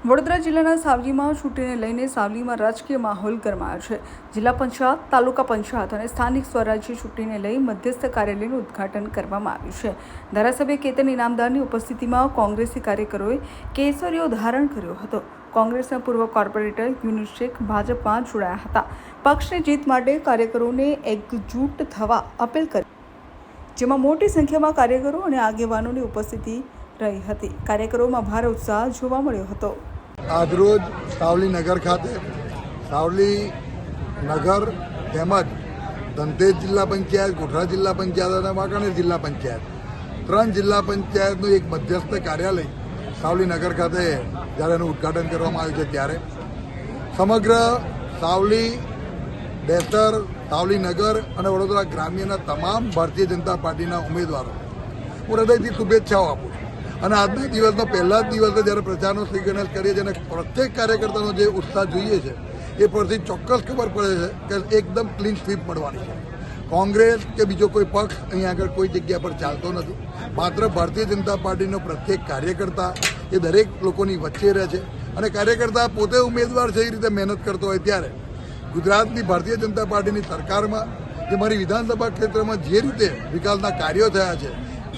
વડોદરા જિલ્લાના સાવલીમાં ચૂંટણીને લઈને સાવલીમાં રાજકીય માહોલ ગરમાયો છે। જિલ્લા પંચાયત, તાલુકા પંચાયત અને સ્થાનિક સ્વરાજ્ય ચૂંટણીને લઈ મધ્યસ્થ કાર્યાલયનું ઉદ્ઘાટન કરવામાં આવ્યું છે। ધારાસભ્ય કેતન ઇનામદારની ઉપસ્થિતિમાં કોંગ્રેસી કાર્યકરોએ કેસરીઓ ધારણ કર્યો હતો। કોંગ્રેસના પૂર્વ કોર્પોરેટર યુનુસ શેખ ભાજપમાં જોડાયા હતા। પક્ષની જીત માટે કાર્યકરોને એકજૂટ થવા અપીલ કરી, જેમાં મોટી સંખ્યામાં કાર્યકરો અને આગેવાનોની ઉપસ્થિતિ રહી હતી। કાર્યકરોમાં ભારે ઉત્સાહ જોવા મળ્યો હતો। આજરોજ સાવલી નગર ખાતે સાવલી નગર તેમજ ધનતેજ જિલ્લા પંચાયત, ગોધરા જિલ્લા પંચાયત અને વાંકાનેર જિલ્લા પંચાયત 3 જિલ્લા પંચાયતનું એક મધ્યસ્થ કાર્યાલય સાવલી નગર ખાતે જ્યારે એનું ઉદ્ઘાટન કરવામાં આવ્યું છે, ત્યારે સમગ્ર સાવલી, ડેસર, સાવલી નગર અને વડોદરા ગ્રામ્યના તમામ ભારતીય જનતા પાર્ટીના ઉમેદવારો હું હૃદયથી શુભેચ્છાઓ આપું છું। અને આજના દિવસનો પહેલા જ દિવસે જ્યારે પ્રચારનો શ્રી ગણેશ કરીએ છીએ અને પ્રત્યેક કાર્યકર્તાનો જે ઉત્સાહ જોઈએ છે એ પરથી ચોક્કસ ખબર પડે છે કે એકદમ ક્લીન સ્વીપ મળવાની છે। કોંગ્રેસ કે બીજો કોઈ પક્ષ અહીંયા આગળ કોઈ જગ્યા પર ચાલતો નથી। માત્ર ભારતીય જનતા પાર્ટીનો પ્રત્યેક કાર્યકર્તા એ દરેક લોકોની વચ્ચે રહે છે અને કાર્યકર્તા પોતે ઉમેદવાર છે એ રીતે મહેનત કરતો હોય ત્યારે ગુજરાતની ભારતીય જનતા પાર્ટીની સરકારમાં જે મારી વિધાનસભા ક્ષેત્રમાં જે રીતે વિકાસના કાર્યો થયા છે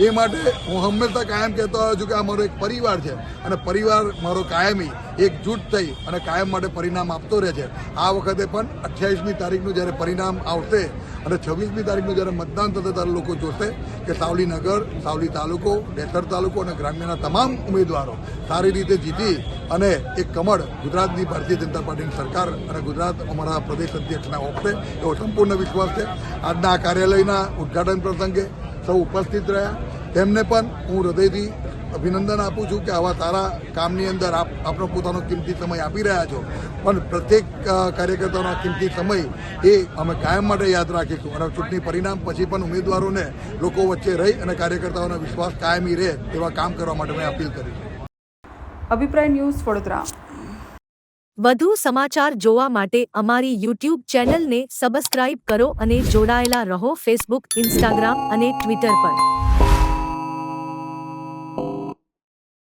એ માટે હું હંમેશા કાયમ કહેતો આવ્યો છું કે આ મારો એક પરિવાર છે અને પરિવાર મારો કાયમી એકજૂટ થઈ અને કાયમ માટે પરિણામ આપતો રહે છે। આ વખતે પણ 28મી તારીખનું જ્યારે પરિણામ આવશે અને 26મી તારીખનું જ્યારે મતદાન થશે ત્યારે લોકો જોશે કે સાવલી નગર, સાવલી તાલુકો, ડેસર તાલુકો અને ગ્રામ્યના તમામ ઉમેદવારો સારી રીતે જીતી અને એક કમળ ગુજરાતની ભારતીય જનતા પાર્ટીની સરકાર અને ગુજરાત અમારા પ્રદેશ અધ્યક્ષના ઓપશે એવો સંપૂર્ણ વિશ્વાસ છે। આજના આ કાર્યાલયના ઉદ્ઘાટન પ્રસંગે સૌ ઉપસ્થિત રહ્યા, તેમને પણ હું હૃદયથી અભિનંદન આપું છું કે આવા સારા કામની અંદર આપનો પોતાનો કિંમતી સમય આપી રહ્યા છો, પણ પ્રત્યેક કાર્યકર્તાનો કિંમતી સમય એ અમે કાયમ માટે યાદ રાખીશું અને ચૂંટણી પરિણામ પછી પણ ઉમેદવારોને લોકો વચ્ચે રહી અને કાર્યકર્તાઓનો વિશ્વાસ કાયમી રહે એવા કામ કરવા માટે મેં અપીલ કરી છે। અભિપ્રાય ન્યૂઝ, વડોદરા। વધુ સમાચાર જોવા માટે અમારી YouTube ચેનલને સબસ્ક્રાઇબ કરો અને જોડાયેલા રહો ફેસબુક, ઇન્સ્ટાગ્રામ અને ટ્વિટર પર।